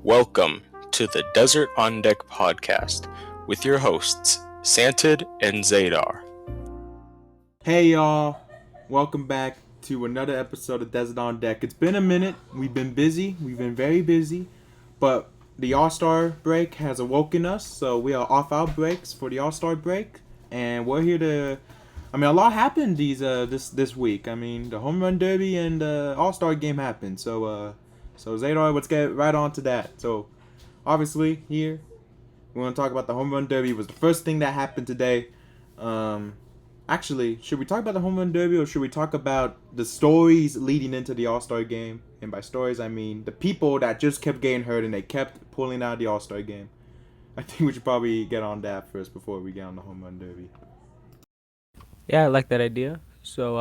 Welcome to the Desert OnDeck podcast with your hosts, Santi'd and Zaydar. Hey y'all, welcome back to another episode of Desert on Deck. It's been a minute, we've been very busy, but the All-Star break has awoken us, so we are off our breaks for the All-Star break, and we're here to, a lot happened this week. The Home Run Derby and the All-Star game happened, so Zaydar, let's get right on to that. So, obviously, here, we want to talk about the Home Run Derby. It was the first thing that happened today. Actually, should we talk about the Home Run Derby or should we talk about the stories leading into the All-Star game? And by stories, I mean the people that just kept getting hurt and they kept pulling out the All-Star game. I think we should probably get on that first before we get on the Home Run Derby. Yeah, I like that idea. So,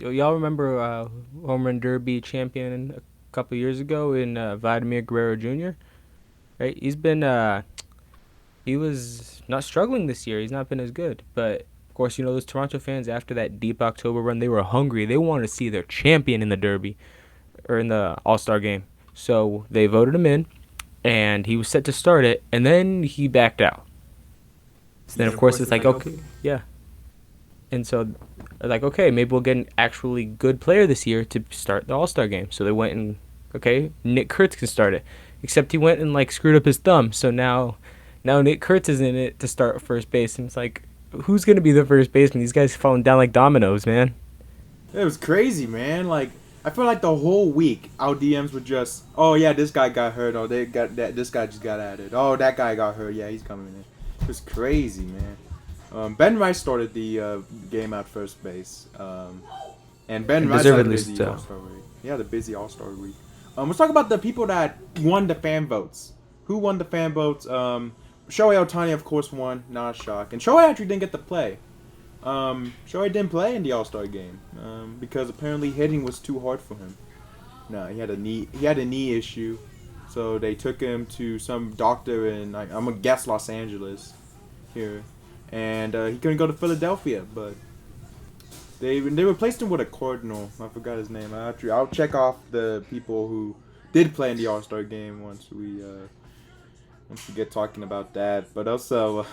y'all remember Home Run Derby champion a couple years ago in Vladimir Guerrero Jr., right? He was not struggling this year. He's not been as good. But, of course, those Toronto fans, after that deep October run, they were hungry. They wanted to see their champion in the Derby or in the All-Star game. So they voted him in, and he was set to start it, and then he backed out. So then, of course, it's like, okay, yeah. And so, like, okay, maybe we'll get an actually good player this year to start the All-Star game. So they went and, okay, Nick Kurtz can start it. Except he went and, screwed up his thumb. So now Nick Kurtz is in it to start first base. And it's like, who's going to be the first baseman? These guys falling down like dominoes, man. It was crazy, man. I feel like the whole week, our DMs were just, oh, yeah, this guy got hurt. Oh, this guy just got added. Oh, that guy got hurt. Yeah, he's coming in. It was crazy, man. Ben Rice started the game at first base, and Ben Rice had a busy All-Star week. Yeah, the busy All-Star week. Let's talk about the people that won the fan votes. Who won the fan votes? Shohei Ohtani, of course, won. Not a shock. And Shohei actually didn't get to play. Shohei didn't play in the All-Star game because apparently hitting was too hard for him. No, he had a knee issue, so they took him to some doctor in I'm gonna guess Los Angeles here. And he couldn't go to Philadelphia, but they replaced him with a Cardinal. I forgot his name. I'll check off the people who did play in the All-Star game once we get talking about that. But also,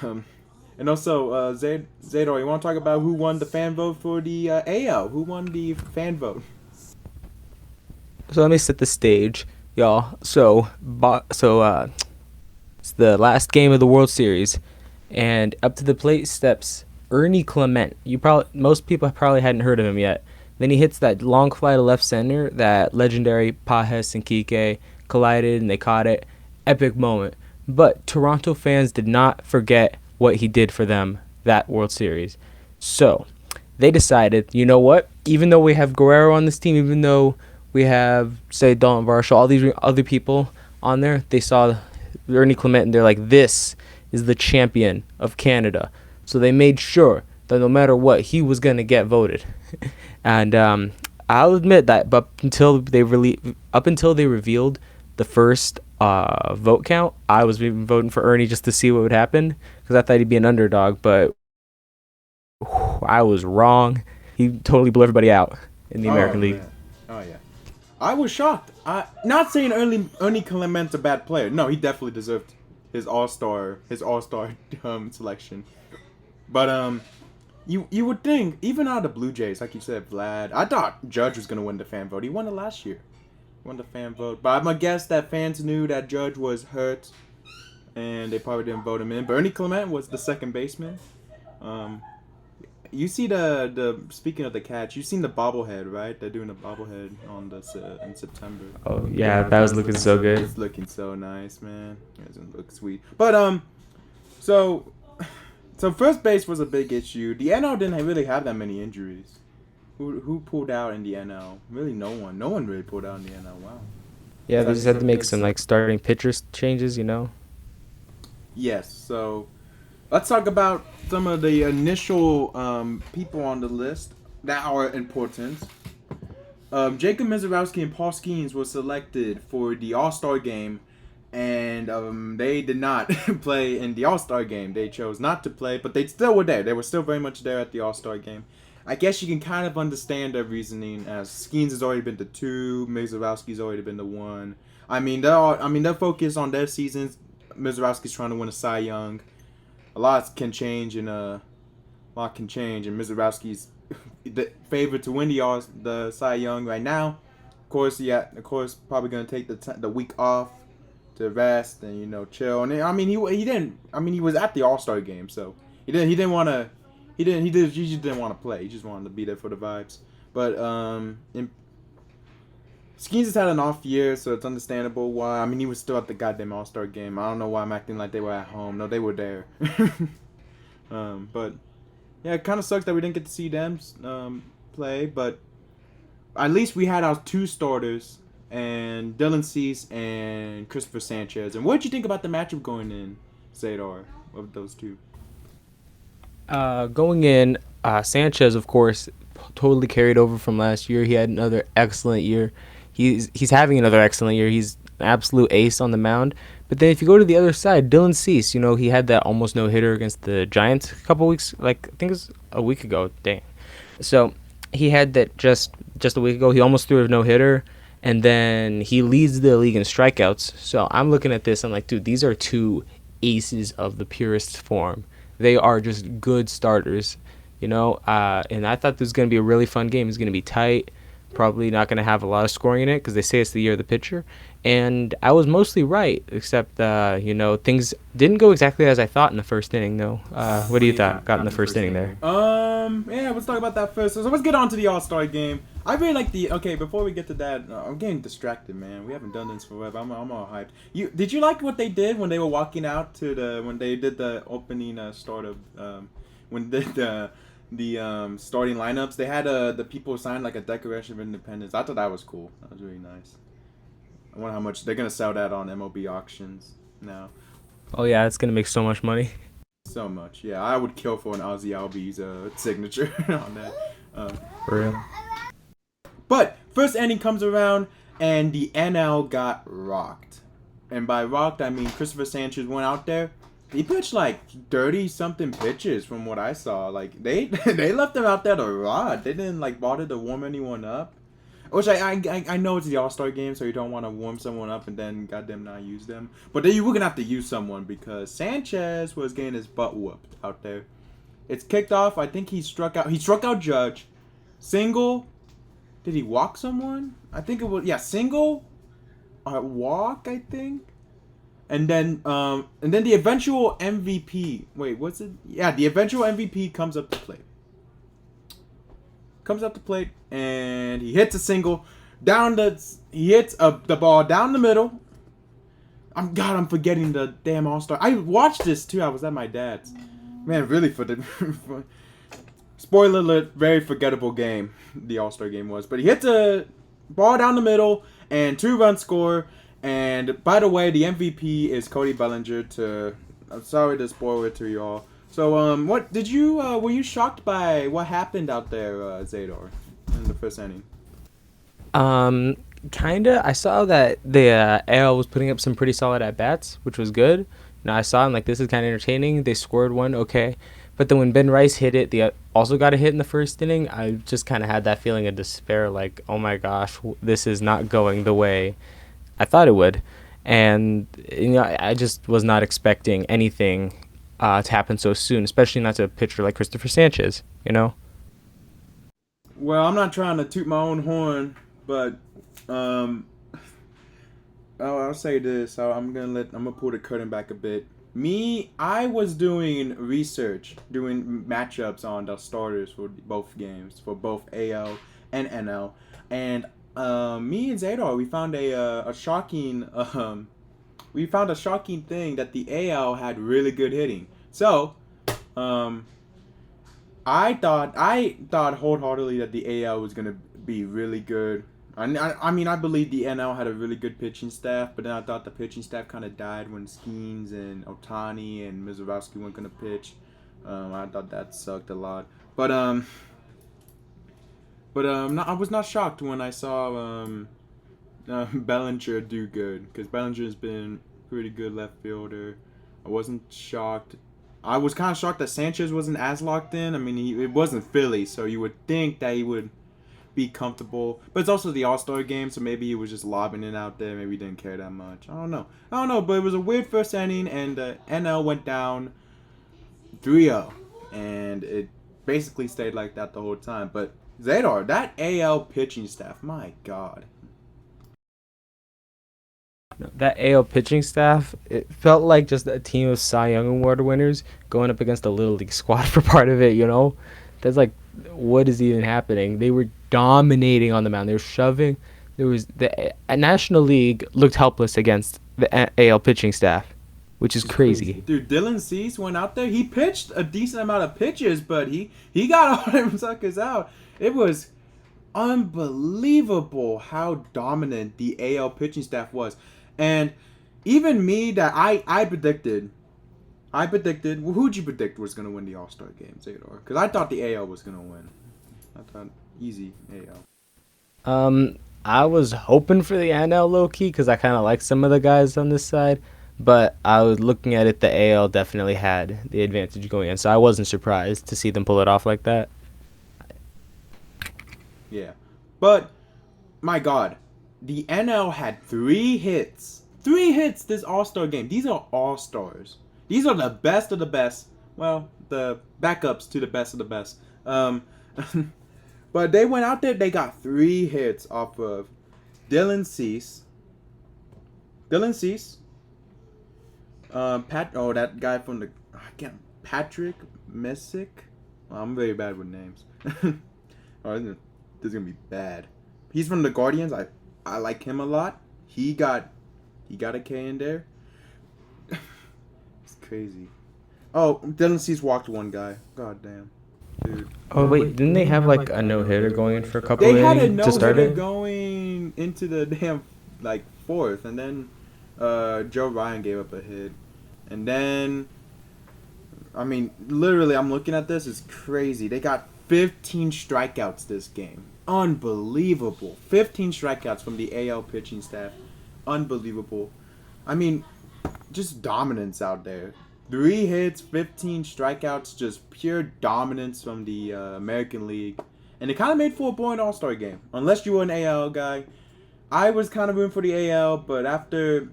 Zaydar, you want to talk about who won the fan vote for the AL? Who won the fan vote? So let me set the stage, y'all. So it's the last game of the World Series. And up to the plate steps Ernie Clement. Most people probably hadn't heard of him yet. Then he hits that long fly to left center that legendary Pajes and Kike collided and they caught it. Epic moment. But Toronto fans did not forget what he did for them that World Series. So they decided, you know what? Even though we have Guerrero on this team, even though we have, say, Dalton Varsho, all these other people on there, they saw Ernie Clement and they're like, this is the champion of Canada. So they made sure that no matter what, he was going to get voted. And I'll admit that, but up until they revealed the first vote count, I was even voting for Ernie just to see what would happen because I thought he'd be an underdog, but I was wrong. He totally blew everybody out in the American League. Oh, yeah. I was shocked. Not saying Ernie Clement's a bad player. No, he definitely deserved his all-star selection. But you would think, even out of the Blue Jays, like you said, Vlad, I thought Judge was going to win the fan vote. He won it last year. Won the fan vote. But I'm going to guess that fans knew that Judge was hurt, and they probably didn't vote him in. But Ernie Clement was the second baseman. You see speaking of the catch, you've seen the bobblehead, right? They're doing the bobblehead in September. Oh yeah, that was looking so good. It's looking so nice, man. It doesn't look sweet. But so first base was a big issue. The NL didn't really have that many injuries. Who pulled out in the NL? Really, no one. No one really pulled out in the NL. Wow. Yeah, they just had to make some starting pitcher changes, Yes. So let's talk about some of the initial people on the list that are important. Jacob Misiorowski and Paul Skeens were selected for the All-Star game, and they did not play in the All-Star game. They chose not to play, but they still were there. They were still very much there at the All-Star game. I guess you can kind of understand their reasoning, as Skeens has already been to 2, Misiorowski's already been to 1. I mean, they're focused on their seasons. Mizorowski's trying to win a Cy Young. A lot can change, and Mizorowski's the favorite to win the Cy Young right now. Of course, probably gonna take the week off to rest and chill. And I mean, he didn't. I mean, he was at the All-Star game, so he didn't want to. He just didn't want to play. He just wanted to be there for the vibes. But Skeens has had an off year, so it's understandable why. I mean, he was still at the goddamn All-Star game. I don't know why I'm acting like they were at home. No, they were there. But yeah, it kind of sucks that we didn't get to see them play. But at least we had our two starters, and Dylan Cease and Christopher Sanchez. And what did you think about the matchup going in, Zaydar, of those two? Going in, Sanchez, of course, totally carried over from last year. He had another excellent year. He's having another excellent year. He's an absolute ace on the mound. But then if you go to the other side, Dylan Cease, he had that almost no-hitter against the Giants a couple weeks, I think it was a week ago. Dang. So he had that just a week ago. He almost threw a no-hitter, and then he leads the league in strikeouts. So I'm looking at this. I'm like, dude, these are two aces of the purest form. They are just good starters, and I thought this was going to be a really fun game. It's going to be tight. Probably not going to have a lot of scoring in it because they say it's the year of the pitcher. And I was mostly right, except, things didn't go exactly as I thought in the first inning, though. What do you thought got in the first inning there? Yeah, let's talk about that first. So let's get on to the All-Star game. I really like before we get to that, I'm getting distracted, man. We haven't done this forever. I'm all hyped. Did you like what they did when they were walking out when they did the opening start of, when they did the starting lineups? They had the people sign like a Declaration of Independence. I thought that was cool. That was really nice. I wonder how much they're gonna sell that on MLB auctions now. Oh yeah, it's gonna make so much money. So much, yeah. I would kill for an Ozzy Albies signature on that. For real. But first inning comes around and the NL got rocked, and by rocked I mean Christopher Sanchez went out there. He pitched like 30-something pitches from what I saw. Like they left him out there to rot. They didn't bother to warm anyone up. Which I know it's the All-Star game, so you don't want to warm someone up and then goddamn not use them. But then you were going to have to use someone because Sanchez was getting his butt whooped out there. It's kicked off. I think he struck out. He struck out Judge. Single. Did he walk someone? I think it was, single. Walk, I think. And then the eventual MVP. Wait, what's it? Yeah, the eventual MVP comes up to plate. And he hits a single he hits the ball down the middle. I'm forgetting the damn All-Star. I watched this too. I was at my dad's. Man, really spoiler alert, very forgettable game the All-Star game was. But he hits a ball down the middle and 2-run score. And by the way, the MVP is Cody Bellinger. I'm sorry to spoil it to y'all. So, what did you? Were you shocked by what happened out there, Zaydar, in the first inning? Kinda. I saw that the AL was putting up some pretty solid at bats, which was good. I saw him this is kind of entertaining. They scored one, okay, but then when Ben Rice hit it, they also got a hit in the first inning. I just kind of had that feeling of despair, oh my gosh, this is not going the way I thought it would, and I just was not expecting anything to happen so soon, especially not to a pitcher like Christopher Sanchez, Well, I'm not trying to toot my own horn, but I'll say this. I'm gonna pull the curtain back a bit. I was doing research, doing matchups on the starters for both games, for both AL and NL, and me and Zaydar, we found a shocking thing that the AL had really good hitting. So, I thought wholeheartedly that the AL was gonna be really good. I mean, I believe the NL had a really good pitching staff, but then I thought the pitching staff kind of died when Skeens and Ohtani and Mizorowski weren't gonna pitch. I thought that sucked a lot, but I was not shocked when I saw Bellinger do good, because Bellinger's been pretty good left fielder. I wasn't shocked. I was kind of shocked that Sanchez wasn't as locked in. I mean, it wasn't Philly, so you would think that he would be comfortable. But it's also the All-Star game, so maybe he was just lobbing it out there. Maybe he didn't care that much. I don't know, but it was a weird first inning, and NL went down 3-0, and it basically stayed like that the whole time. But Zaydar, that AL pitching staff, my God. That AL pitching staff, it felt like just a team of Cy Young Award winners going up against a Little League squad for part of it, you know? That's like, what is even happening? They were dominating on the mound. They were shoving. There was the National League looked helpless against the AL pitching staff, which is crazy. Dude, Dylan Cease went out there. He pitched a decent amount of pitches, but he got all them suckers out. It was unbelievable how dominant the AL pitching staff was. And even me, that I predicted, who'd you predict was going to win the All-Star game, Zaydar? Because I thought the AL was going to win. I thought easy AL. I was hoping for the NL low-key because I kind of like some of the guys on this side. But I was looking at it, the AL definitely had the advantage going in. So I wasn't surprised to see them pull it off like that. Yeah. But, my God, the NL had 3 hits. 3 hits this All-Star game. These are All-Stars. These are the best of the best. Well, the backups to the best of the best. But they went out there, they got 3 hits off of Dylan Cease. That guy from the Patrick Messick. Well, I'm very bad with names. This is gonna be bad. He's from the Guardians. I like him a lot. He got a K in there. It's crazy. Oh, Dylan Cease walked one guy. God damn, dude. Oh wait, didn't they have like a no hitter going in for a couple They had a innings to start no-hitter it? going into the damn fourth, and then Joe Ryan gave up a hit, and then literally, I'm looking at this. It's crazy. They got 15 strikeouts this game. Unbelievable. 15 strikeouts from the AL pitching staff. Unbelievable. Just dominance out there. 3 hits, 15 strikeouts, just pure dominance from the American League. And it kind of made for a boring All-Star game. Unless you were an AL guy. I was kind of rooting for the AL, but after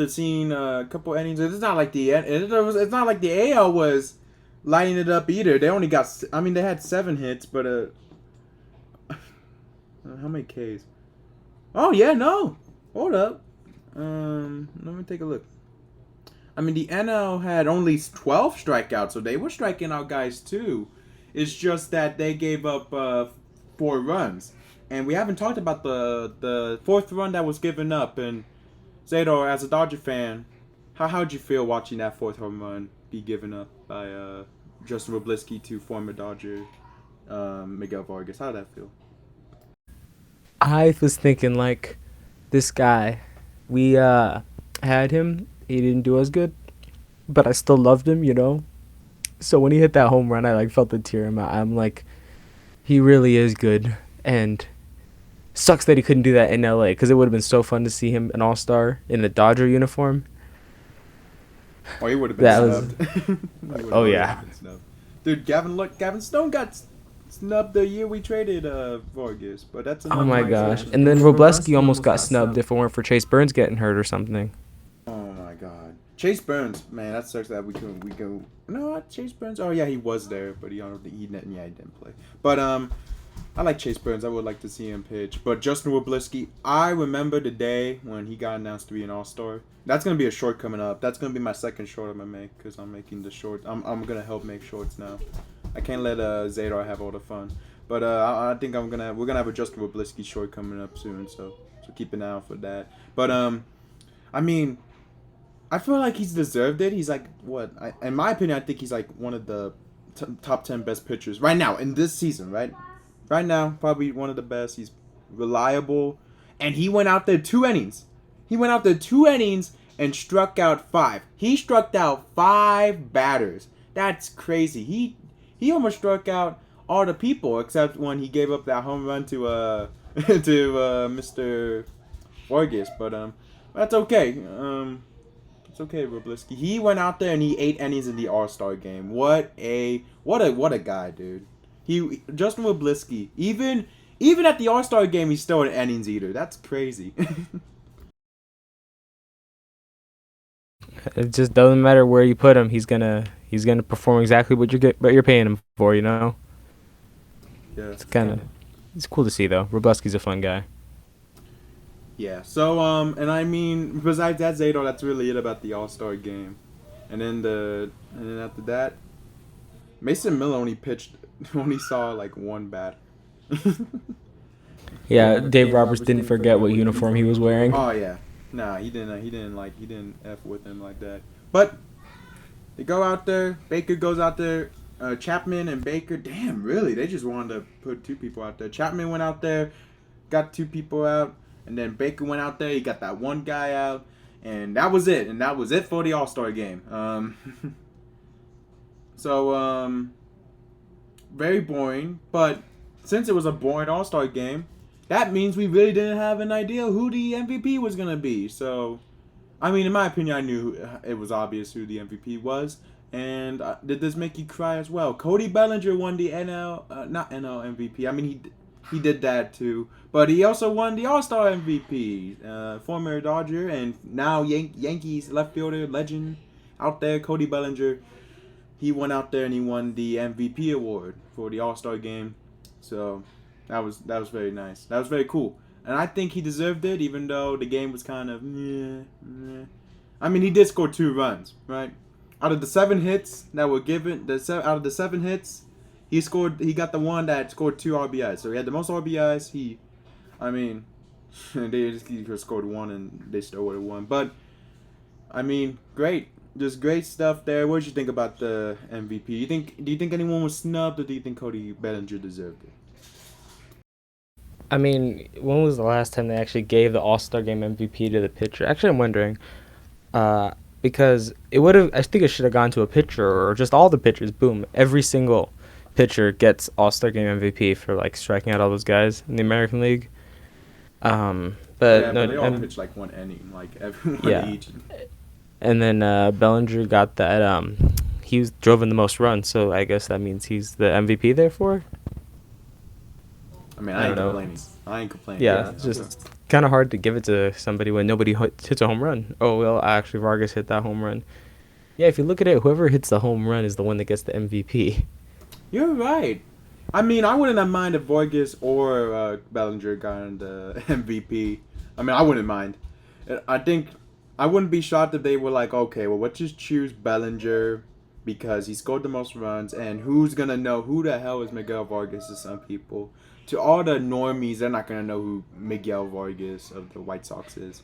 seeing a couple innings, it's not like the AL was lighting it up either. They only got, they had 7 hits, but how many Ks? Oh yeah, no. Hold up. Let me take a look. The NL had only 12 strikeouts, so they were striking out guys too. It's just that they gave up 4 runs. And we haven't talked about the 4th run that was given up. And Zaydar, as a Dodger fan, how'd you feel watching that 4th home run be given up by Justin Roblisky to former Dodger Miguel Vargas? How'd that feel? I was thinking like, this guy, we had him. He didn't do as good, but I still loved him, you know. So when he hit that home run, I felt the tear in my eye. I'm like, he really is good, and sucks that he couldn't do that in LA because it would have been so fun to see him an all-star in the Dodger uniform. Oh, he would have been snubbed. Oh yeah, dude. Gavin Stone got snubbed the year we traded Vargas, but that's oh my gosh. And then Robleski almost got snubbed if it weren't for Chase Burns getting hurt or something. Oh my God, Chase Burns, man, that sucks that we go. No, Chase Burns. Oh yeah, he was there, but he didn't play. But I like Chase Burns. I would like to see him pitch. But Justin Roblisky, I remember the day when he got announced to be an All-Star. That's gonna be a short coming up. That's gonna be my second short I'm gonna make because I'm making the short. I'm gonna help make shorts now. I can't let Zaydar have all the fun. But I think we're gonna have a Justin Roblisky short coming up soon. So keep an eye out for that. But I feel like he's deserved it. He's like in my opinion, I think he's like one of the top 10 best pitchers right now in this season. Right now, probably one of the best. He's reliable, and he went out there 2 innings. And struck out 5. He struck out 5 batters. That's crazy. He almost struck out all the people except when he gave up that home run to Mr. Vargas. But that's okay. It's okay, Roblisky. He went out there and he 8 innings in the All-Star game. What a guy, dude. Justin Roblisky, even Even at the All-Star game, he's still an innings eater. That's crazy. It just doesn't matter where you put him. He's gonna perform exactly what you're paying him for. Yeah. It's cool to see though. Robleski's a fun guy. Yeah. So and I mean, besides that, Zaydar, that's really it about the All-Star game. And then after that, Mason Miller only saw like one bat. Yeah, Dave Roberts didn't forget what uniform he was wearing. Oh yeah, nah, he didn't f with him like that. But they go out there. Baker goes out there. Chapman and Baker. Damn, really? They just wanted to put two people out there. Chapman went out there, got two people out, and then Baker went out there. He got that one guy out, and that was it. And that was it for the All-Star game. So very boring. But since it was a boring All-Star game, that means we really didn't have an idea who the MVP was gonna be. So, I mean, in my opinion, I knew it was obvious who the MVP was. And did this make you cry as well? Cody Bellinger won the not NL MVP. I mean, he did that too, but he also won the All-Star MVP. Former Dodger and now Yankees left fielder legend out there, Cody Bellinger. He went out there and he won the MVP award for the All-Star game. So that was very nice. That was very cool, and I think he deserved it, even though the game was kind of meh. I mean, he did score 2 runs, right? Out of the 7 hits that were given, out of the 7 hits, he got the one that scored 2 RBIs. So he had the most RBIs. He could scored 1 and they still would have won. But I mean, great, just great stuff there. What did you think about the MVP? Do you think anyone was snubbed, or do you think Cody Bellinger deserved it? I mean, when was the last time they actually gave the All-Star Game MVP to the pitcher? Actually, I'm wondering. Because I think it should have gone to a pitcher or just all the pitchers. Boom. Every single pitcher gets All-Star Game MVP for like striking out all those guys in the American League. But they all pitched like one inning, like everyone each. And then Bellinger got that. He drove in the most runs, so I guess that means he's the MVP therefore. I mean, I ain't complaining. Yeah, it's just kind of hard to give it to somebody when nobody hits a home run. Oh, well, actually, Vargas hit that home run. Yeah, if you look at it, whoever hits the home run is the one that gets the MVP. You're right. I mean, I wouldn't have minded if Vargas or Bellinger got the MVP. I mean, I wouldn't mind. I think I wouldn't be shocked if they were like, okay, well, let's just choose Bellinger because he scored the most runs, and who's going to know who the hell is Miguel Vargas to some people? To all the normies, they're not going to know who Miguel Vargas of the White Sox is.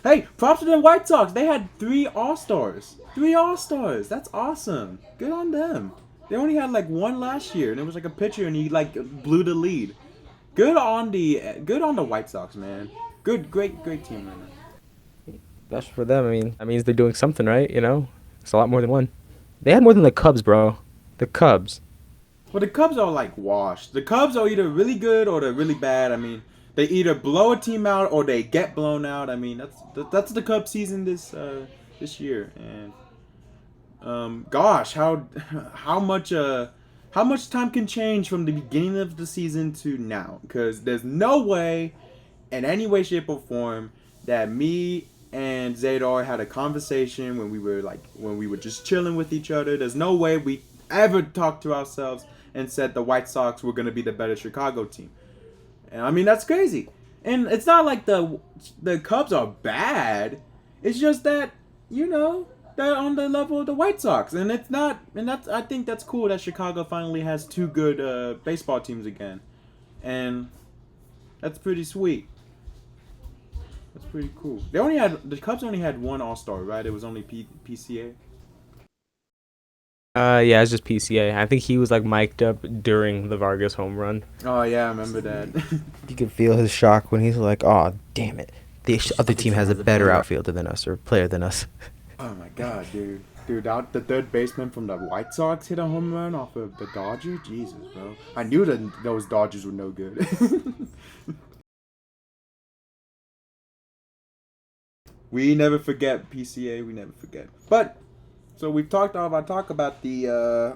Hey, props to the White Sox. They had 3 All-Stars. 3 All-Stars. That's awesome. Good on them. They only had like 1 last year, and it was like a pitcher, and he like blew the lead. Good on the White Sox, man. Great team right now. Best for them. I mean, that means they're doing something right, It's a lot more than 1. They had more than the Cubs, bro. The Cubs. Well, the Cubs are like washed. The Cubs are either really good or they're really bad. I mean, they either blow a team out or they get blown out. I mean, that's the Cubs season this year. And gosh, how much time can change from the beginning of the season to now? Because there's no way, in any way, shape, or form, that me and Zaydar had a conversation when we were just chilling with each other. There's no way we ever talked to ourselves and said the White Sox were going to be the better Chicago team. And I mean, that's crazy. And it's not like the Cubs are bad. It's just that, they're on the level of the White Sox. And it's not, and I think that's cool that Chicago finally has 2 good baseball teams again. And that's pretty sweet. That's pretty cool. The Cubs only had 1 All-Star, right? It was only PCA. Yeah, it's just PCA. I think he was like mic'd up during the Vargas home run. Oh yeah, I remember that. You could feel his shock when he's like, "Oh, damn it! The other team has a better outfielder than us or player than us." Oh my god, dude! Out the third baseman from the White Sox hit a home run off of the Dodgers. Jesus, bro! I knew that those Dodgers were no good. We never forget, PCA. We never forget. But. So we've talked about the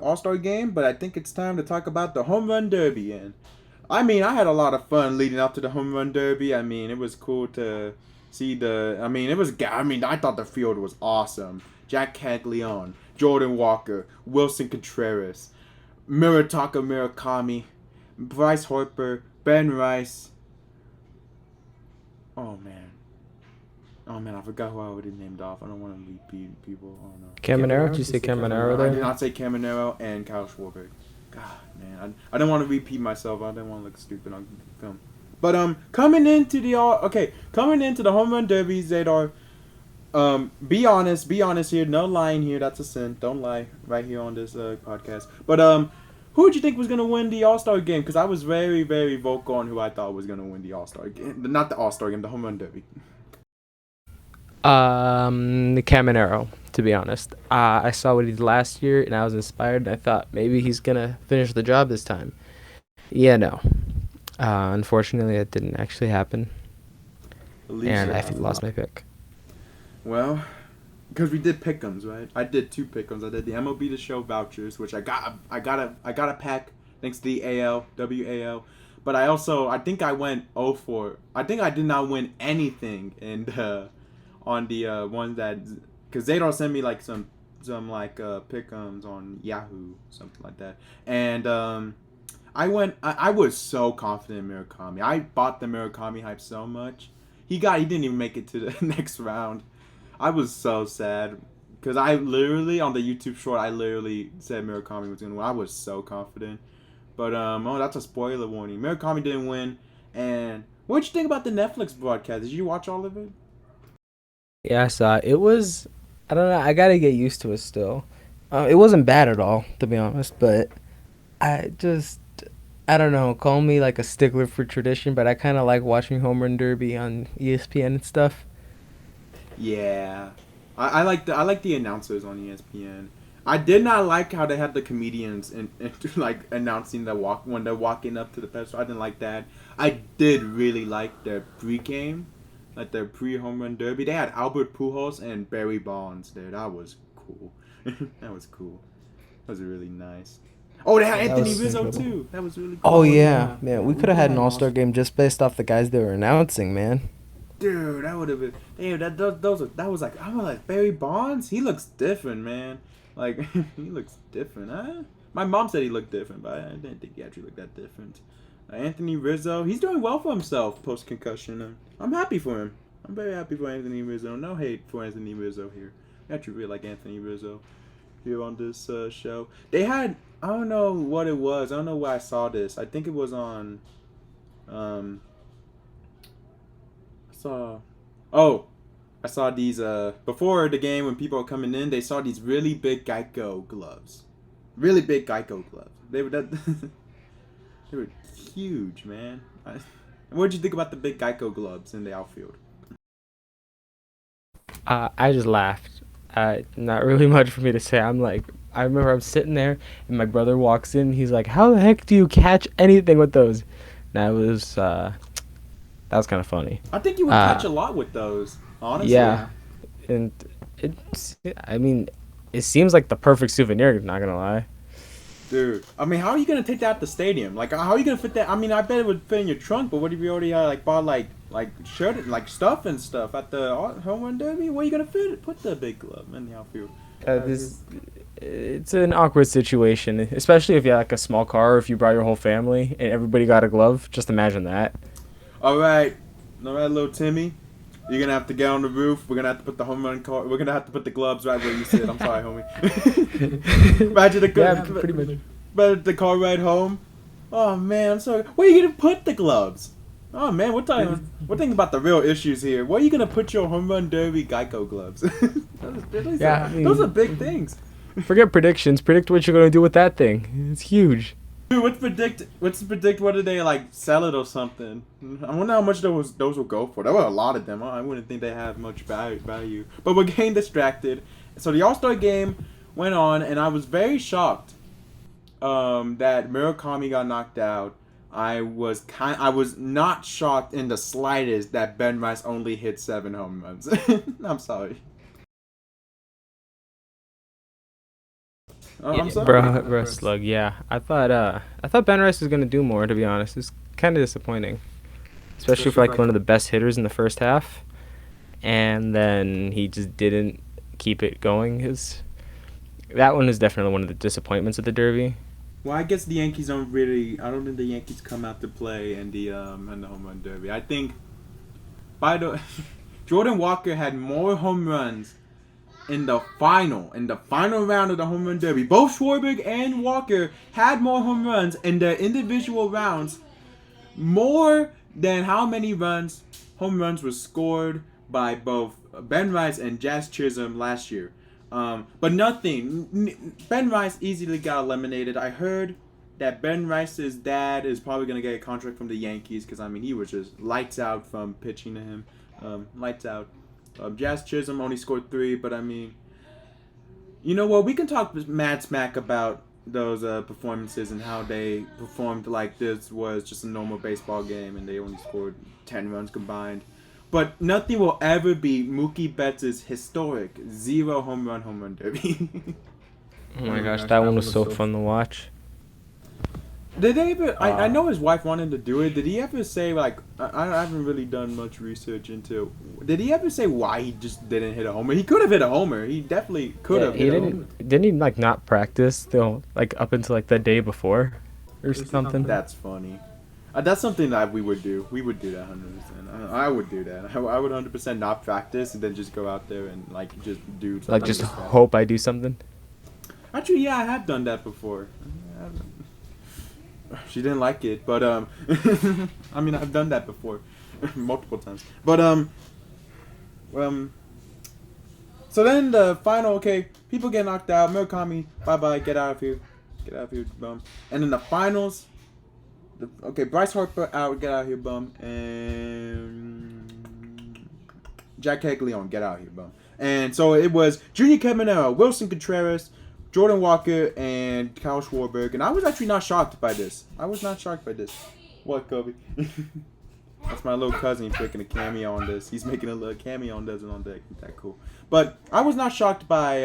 All-Star game, but I think it's time to talk about the Home Run Derby. And I mean, I had a lot of fun leading up to the home run derby. I mean, it was cool to see the. I mean, I thought the field was awesome. Jack Caglione, Jordan Walker, Wilson Contreras, Murataka Murakami, Bryce Harper, Ben Rice. Oh man, I forgot who I already named off. I don't want to repeat people. Oh no. Caminero? Did you say Caminero there? I did not say Caminero and Kyle Schwarber. God, man, I don't want to repeat myself. I didn't want to look stupid on film. But coming into the home run derby, Zaydar. Be honest here. No lying here. That's a sin. Don't lie right here on this podcast. But who would you think was gonna win the All-Star game? Because I was very, very vocal on who I thought was gonna win the All-Star game. Not the All-Star game, the home run derby. Caminero, to be honest. I saw what he did last year, and I was inspired, and I thought maybe he's going to finish the job this time. Yeah, no. Unfortunately, that didn't actually happen, and I lost my pick. Well, because we did pick'ems, right? I did 2 pick'ems. I did the MLB The Show vouchers, which I got a pack thanks to the WAL. But I think I went 0-4. I think I did not win anything on the one that, because Zaydar sent me like some pick'ems on Yahoo, something like that, and I was so confident in Murakami. I bought the Murakami hype so much. He didn't even make it to the next round. I was so sad because I literally on the YouTube short I literally said Murakami was gonna win. I was so confident, but that's a spoiler warning. Murakami didn't win. And what'd you think about the Netflix broadcast? Did you watch all of it? Yeah, I saw it. It was, I don't know, I gotta get used to it still. It wasn't bad at all, to be honest, but I don't know, call me like a stickler for tradition, but I kind of like watching Home Run Derby on ESPN and stuff. Yeah, I like the announcers on ESPN. I did not like how they had the comedians and like announcing when they're walking up to the pedestal. I didn't like that. I did really like their pregame. Like their pre-home run derby, they had Albert Pujols and Barry Bonds there. That was cool. That was cool. That was really nice. Oh, they had Anthony Rizzo too. That was really cool. Oh yeah, man, we could have had an All-Star game just based off the guys they were announcing, man. Dude, that would have been. Damn, that was like, I'm like Barry Bonds. He looks different, man. Like he looks different. Huh? My mom said he looked different, but I didn't think he actually looked that different. Anthony Rizzo, he's doing well for himself post concussion. I'm happy for him. I'm very happy for Anthony Rizzo. No hate for Anthony Rizzo here. I actually really like Anthony Rizzo here on this show. They had, I don't know what it was. I don't know where I saw this. I think it was on. I saw these before the game when people were coming in. They saw these really big Geico gloves. Really big Geico gloves. They were they were huge, man. What did you think about the big Geico gloves in the outfield? I just laughed. Not really much for me to say. I remember I'm sitting there and my brother walks in. He's like, "How the heck do you catch anything with those?" And that was kind of funny. I think you would catch a lot with those, honestly. Yeah, and it seems like the perfect souvenir. Not gonna lie. Dude, I mean, how are you gonna take that at the stadium? Like, how are you gonna fit that? I mean, I bet it would fit in your trunk. But what if you already bought shirt, like stuff and stuff at the home run derby? Where are you gonna put the big glove in the outfield? It's an awkward situation, especially if you had like a small car or if you brought your whole family and everybody got a glove. Just imagine that. All right, little Timmy. You're gonna have to get on the roof. We're gonna have to put the home run car. We're gonna have to put the gloves right where you sit. I'm sorry, homie. Imagine pretty much. But the car ride home. Oh man, I'm sorry. Where are you gonna put the gloves? Oh man, we're thinking about the real issues here. Where are you gonna put your home run derby Geico gloves? Those are big things. Forget predictions. Predict what you're gonna do with that thing. It's huge. Dude, let's predict whether they sell it or something. I wonder how much those will go for. There were a lot of them. I wouldn't think they have much value. But we're getting distracted. So the All-Star game went on, and I was very shocked that Murakami got knocked out. I was not shocked in the slightest that Ben Rice only hit 7 home runs. I'm sorry. I'm sorry. Bro, slug. Yeah, I thought Ben Rice was gonna do more. To be honest, it's kind of disappointing, especially for like one of the best hitters in the first half, and then he just didn't keep it going. That one is definitely one of the disappointments of the Derby. Well, I guess the Yankees don't really. I don't think the Yankees come out to play in the home run derby. I think Jordan Walker had more home runs in the final round of the home run derby. Both Schwarber and Walker had more home runs in their individual rounds, more than how many home runs were scored by both Ben Rice and Jazz Chisholm last year. But nothing. Ben Rice easily got eliminated. I heard that Ben Rice's dad is probably going to get a contract from the Yankees because, I mean, he was just lights out from pitching to him. Lights out. Jazz Chisholm only scored 3, but, I mean, you know what? We can talk mad smack about those performances and how they performed like this was just a normal baseball game and they only scored 10 runs combined. But nothing will ever be Mookie Betts' historic 0 home run derby. Oh my gosh, that one was so fun to watch. Did they ever? I know his wife wanted to do it. Did he ever say like? I haven't really done much research into. Did he ever say why he just didn't hit a homer? He could have hit a homer. He definitely could have. He didn't he like not practice till like up until like the day before, or something? That's funny. That's something that we would do. We would do that 100%. I would do that. I would 100% not practice and then just go out there and like just do something. Like just hope I do something. Actually, yeah, I have done that before. She didn't like it, but I mean, I've done that before, multiple times. But so then the final, okay, people get knocked out. Murakami, bye, get out of here, bum. And then the finals, okay, Bryce Harper out, get out of here, bum, and Jack Caglione, get out of here, bum. And so it was Junior Caminero, Wilson Contreras, Jordan Walker, and Kyle Schwarber. And I was actually not shocked by this. What, Kobe? That's my little cousin. He's making a cameo on this. He's making a little cameo on this and on deck. That cool. But I was not shocked by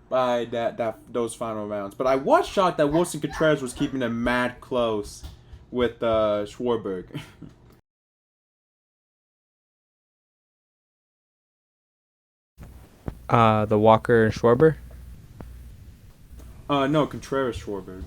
those final rounds. But I was shocked that Wilson Contreras was keeping them mad close with Schwarber. The Walker and Schwarber. No, Contreras Schwarber.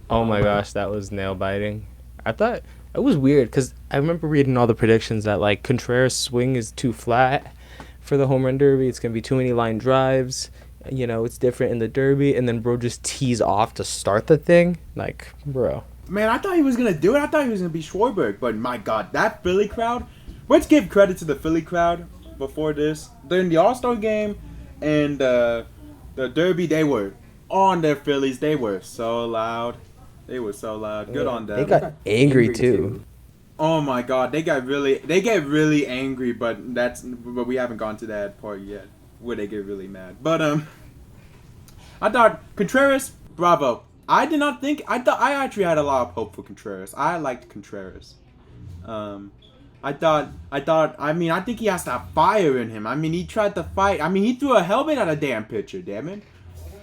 Oh my gosh, that was nail biting. I thought it was weird because I remember reading all the predictions that like Contreras' swing is too flat for the home run derby. It's gonna be too many line drives. You know, it's different in the derby, and then bro just tees off to start the thing. Like, bro. Man, I thought he was gonna do it. I thought he was gonna be Schwarber, but my God, that Philly crowd. Let's give credit to the Philly crowd. Before this, during the All-Star game and the Derby, they were on their Phillies. They were so loud. Good on them. They got angry too. Oh my God, they get really angry, but we haven't gone to that part yet where they get really mad. But I thought Contreras, bravo. I actually had a lot of hope for Contreras. I liked Contreras. I think he has that fire in him. I mean, he tried to fight. I mean, he threw a helmet at a damn pitcher, damn it.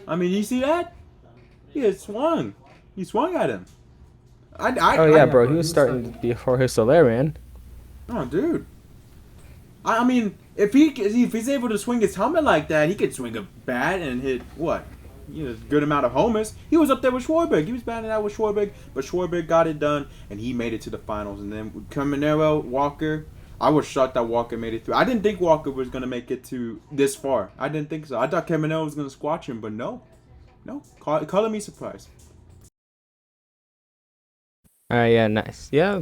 I mean, you see that? He had swung. He swung at him. Bro. He was starting to be Jorge Soler, man. Oh, dude. I mean, if he's able to swing his helmet like that, he could swing a bat and hit, what? A good amount of homers. He was up there with Schwarber. He was batting out with Schwarber, but Schwarber got it done, and he made it to the finals. And then with Caminero, Walker, I was shocked that Walker made it through. I didn't think Walker was going to make it to this far. I didn't think so. I thought Caminero was going to squash him, but no. Color me surprised. Yeah, nice. Yeah,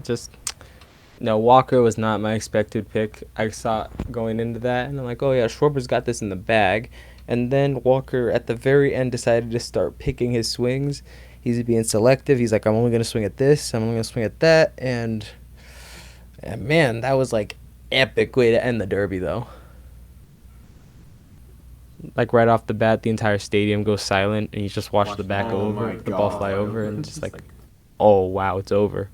Walker was not my expected pick. I saw going into that, and I'm like, oh yeah, Schwarber's got this in the bag. And then Walker, at the very end, decided to start picking his swings. He's being selective. He's like, I'm only going to swing at this. I'm only going to swing at that. And man, that was like epic way to end the Derby, though. Like right off the bat, the entire stadium goes silent, and you just watch the ball fly over, and just like, oh wow, it's over.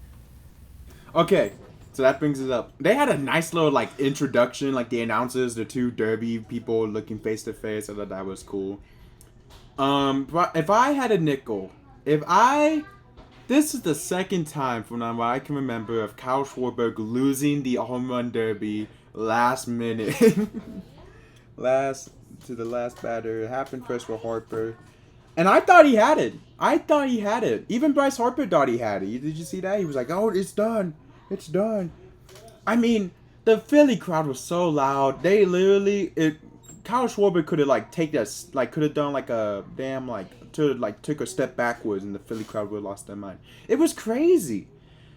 Okay. So that brings us up. They had a nice little like introduction, like the announcers, the two Derby people looking face to face. I thought that was cool. But if I had a nickel, this is the second time from now I can remember of Kyle Schwarber losing the home run derby last minute, the last batter. It happened first for Harper, and I thought he had it. Even Bryce Harper thought he had it. Did you see that? He was like, "Oh, it's done, it's done." I mean, the Philly crowd was so loud. They literally Kyle Schwarber could have could have done like a damn took a step backwards, and the Philly crowd would have lost their mind. It was crazy.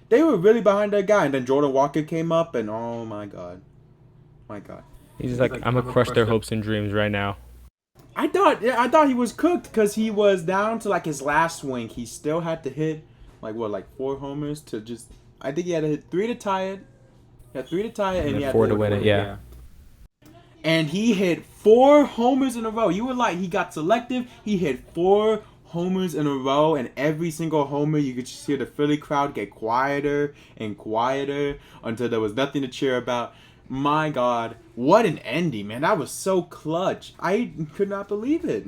They were really behind that guy, and then Jordan Walker came up, and oh my god. He's just like, I'm gonna crush their hopes and dreams right now. I thought he was cooked because he was down to like his last swing. He still had to hit like 4 homers to just. I think he had to hit 3 to tie it. He had 3 to tie it, and he had 4 to win it. Yeah. And he hit 4 homers in a row. You were like, he got selective. He hit 4 homers in a row, and every single homer, you could just hear the Philly crowd get quieter and quieter until there was nothing to cheer about. My God, what an ending, man. That was so clutch. I could not believe it.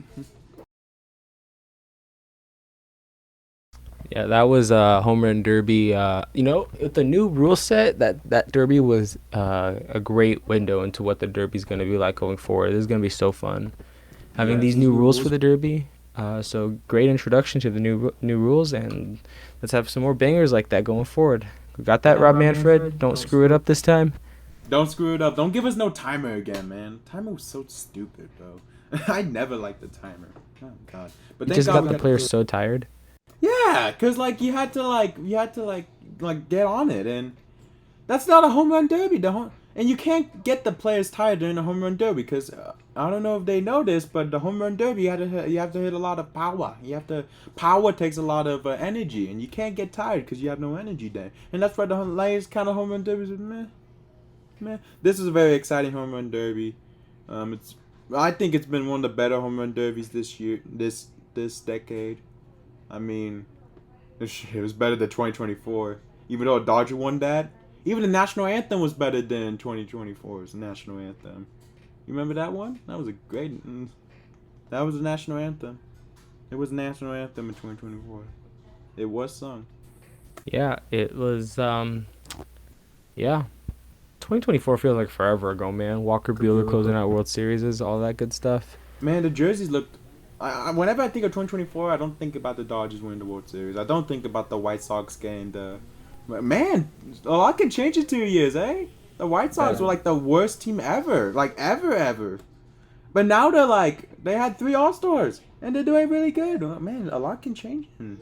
Yeah, that was a home run derby. With the new rule set, that derby was a great window into what the derby's going to be like going forward. This is going to be so fun. Having these new rules for the derby. So great introduction to the new rules, and let's have some more bangers like that going forward. We got that, Rob Manfred. Don't screw it up this time. Don't screw it up. Don't give us no timer again, man. Timer was so stupid, bro. I never liked the timer. Oh God. But It just got the players so tired. Yeah, cause you had to get on it, and that's not a home run derby. And you can't get the players tired during the home run derby, because I don't know if they know this, but the home run derby you have to hit a lot of power. Power takes a lot of energy, and you can't get tired because you have no energy there. And that's why the latest kind of home run derbies are meh. This is a very exciting home run derby. I think it's been one of the better home run derbies this year, this decade. I mean, it was better than 2024. Even though a Dodger won that, even the national anthem was better than 2024's national anthem. You remember that one? That was a great. That was the national anthem. It was the national anthem in 2024. It was sung. Yeah, it was. 2024 feels like forever ago, man. Walker Buehler closing out World Series, all that good stuff. Man, the jerseys looked. Whenever I think of 2024, I don't think about the Dodgers winning the World Series. I don't think about the White Sox getting the. Man, a lot can change in 2 years, eh? The White Sox were like the worst team ever, ever. But now they had 3 All-Stars and they're doing really good. Man, a lot can change in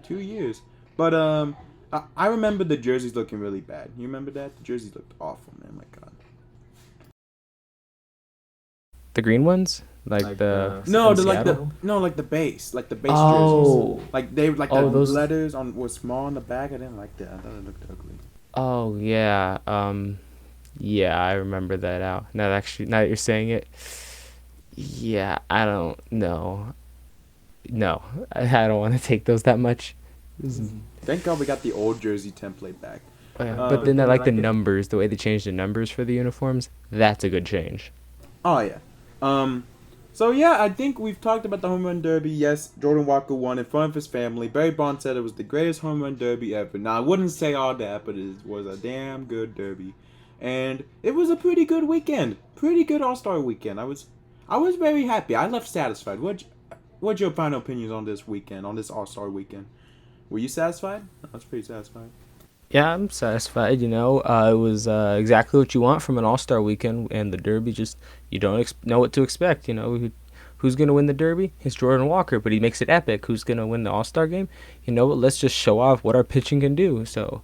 2 years. But I remember the jerseys looking really bad. You remember that? The jerseys looked awful, man. My God. The green ones, like the the base Oh. jerseys. Like they those letters were small on the back. I didn't like that. I thought it looked ugly. Oh yeah, yeah, I remember that now that you're saying it, yeah, I don't know. No, I don't want to take those that much. Thank God we got the old jersey template back. But then I like the numbers, the way they changed the numbers for the uniforms. That's a good change. Oh yeah. So yeah, I think we've talked about the home run derby. Yes, Jordan Walker won in front of his family. Barry Bonds said it was the greatest home run derby ever. Now I wouldn't say all that, but it was a damn good derby, and it was a pretty good weekend. Pretty good All-Star weekend. I was very happy. I left satisfied. What's your final opinions on this weekend, on this All-Star weekend? Were you satisfied? I was pretty satisfied. Yeah, I'm satisfied. It was exactly what you want from an All-Star weekend, and the Derby you don't know what to expect. Who's gonna win the Derby? It's Jordan Walker, but he makes it epic. Who's gonna win the All-Star game? You know what? Let's just show off what our pitching can do. So,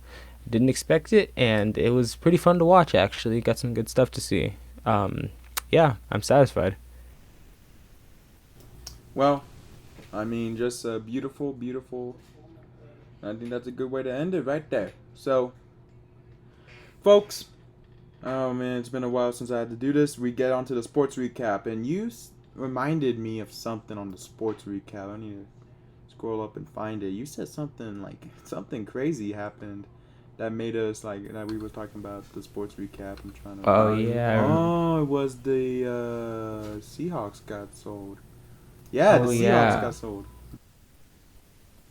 didn't expect it, and it was pretty fun to watch. Actually, got some good stuff to see. Yeah, I'm satisfied. Well, I mean, just a beautiful. I think that's a good way to end it right there. So, folks, oh man, it's been a while since I had to do this. We get on to the sports recap, and you reminded me of something on the sports recap. I need to scroll up and find it. You said something crazy happened that made us that we were talking about the sports recap. I'm trying to. Oh yeah. Oh, it was the Seahawks got sold. Yeah, the Oh, Seahawks yeah. got sold.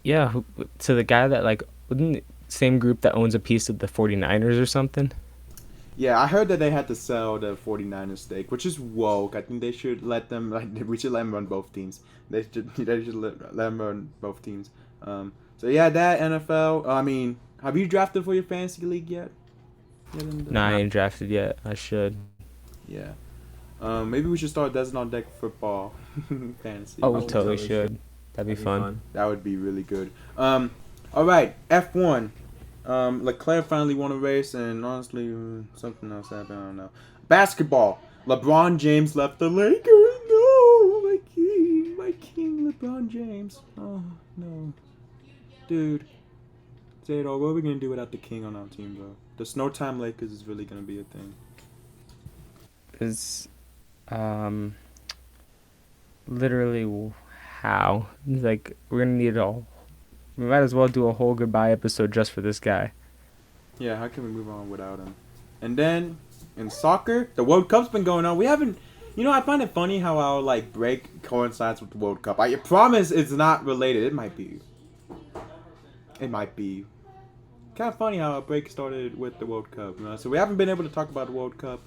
Yeah, to the guy that like within the same group that owns a piece of the 49ers or something. Yeah, I heard that they had to sell the 49ers stake, which is woke. I think they should let them. Like, we should let them run both teams. They should let them run both teams. So yeah, that NFL. I mean, have you drafted for your fantasy league yet? No, I ain't drafted yet. I should. Yeah. Maybe we should start Desert on Deck football fantasy. Oh, we totally should. That'd be fun. That would be really good. All right, F1. Leclerc finally won a race, and honestly, something else happened. I don't know. Basketball. LeBron James left the Lakers. No, my king, LeBron James. Oh no, dude. Zaydar, what are we gonna do without the king on our team, bro? The Snowtime Lakers is really gonna be a thing. Is literally how like we're gonna need we might as well do a whole goodbye episode just for this guy. Yeah, how can we move on without him? And then in soccer, the World Cup's been going on. We haven't, I find it funny how our break coincides with the World Cup. I promise it's not related. It might be. It might be. Kind of funny how our break started with the World Cup. So we haven't been able to talk about the World Cup.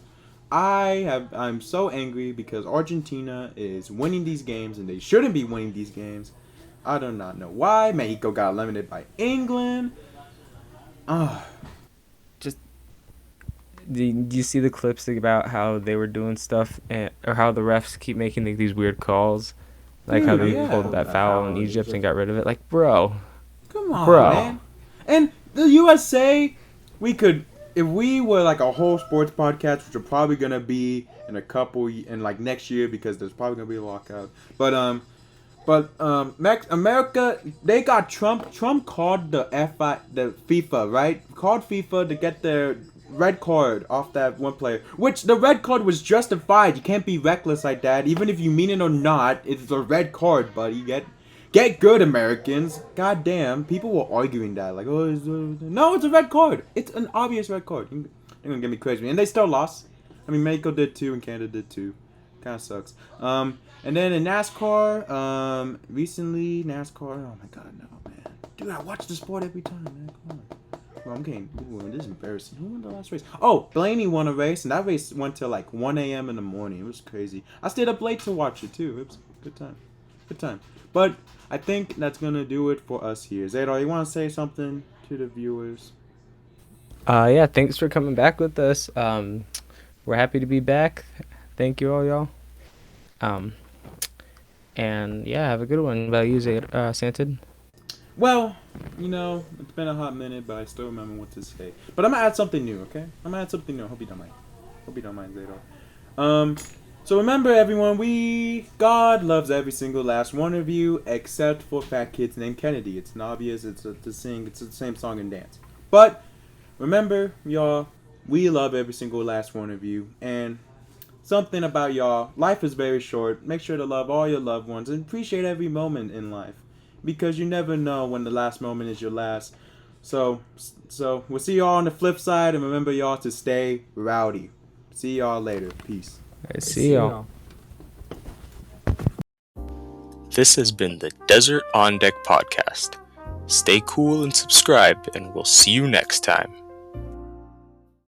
I'm so angry because Argentina is winning these games and they shouldn't be winning these games. I do not know why. Mexico got eliminated by England. Do you see the clips about how they were doing stuff or how the refs keep making these weird calls, like how they pulled that foul in Egypt and got rid of it? Like, bro, come on, man. And the USA, if we were a whole sports podcast, which are probably gonna be in next year because there's probably gonna be a lockout. But America, they got Trump. Trump called the FIFA, right? Called FIFA to get their red card off that one player. Which the red card was justified. You can't be reckless like that, even if you mean it or not. It's a red card, buddy. Get good, Americans. God damn, people were arguing that no, it's a red card. It's an obvious red card. They're gonna get me crazy, and they still lost. I mean, Mexico did too, and Canada did too. Kind of sucks. And then in NASCAR, recently NASCAR. Oh my God, no, man, dude, I watch the sport every time, man. Come on. Well, I'm getting. Ooh, this is embarrassing. Who won the last race? Oh, Blaney won a race, and that race went till 1 a.m. in the morning. It was crazy. I stayed up late to watch it too. It was a good time. Good time. But I think that's gonna do it for us here. Zaydar, you want to say something to the viewers? Yeah, thanks for coming back with us. We're happy to be back. Thank you all, y'all. And yeah, have a good one. About you, Santi'd? Well, it's been a hot minute, but I still remember what to say. But I'm gonna add something new, okay? I'm gonna add something new. Hope you don't mind, Zaydar. So remember, everyone, God loves every single last one of you, except for fat kids named Kennedy. It's obvious. It's the same song and dance. But remember, y'all, we love every single last one of you, and something about y'all: life is very short. Make sure to love all your loved ones and appreciate every moment in life, because you never know when the last moment is your last. So we'll see y'all on the flip side, and remember, y'all, to stay rowdy. See y'all later. Peace. See y'all. This has been the Desert on Deck podcast. Stay cool and subscribe, and we'll see you next time.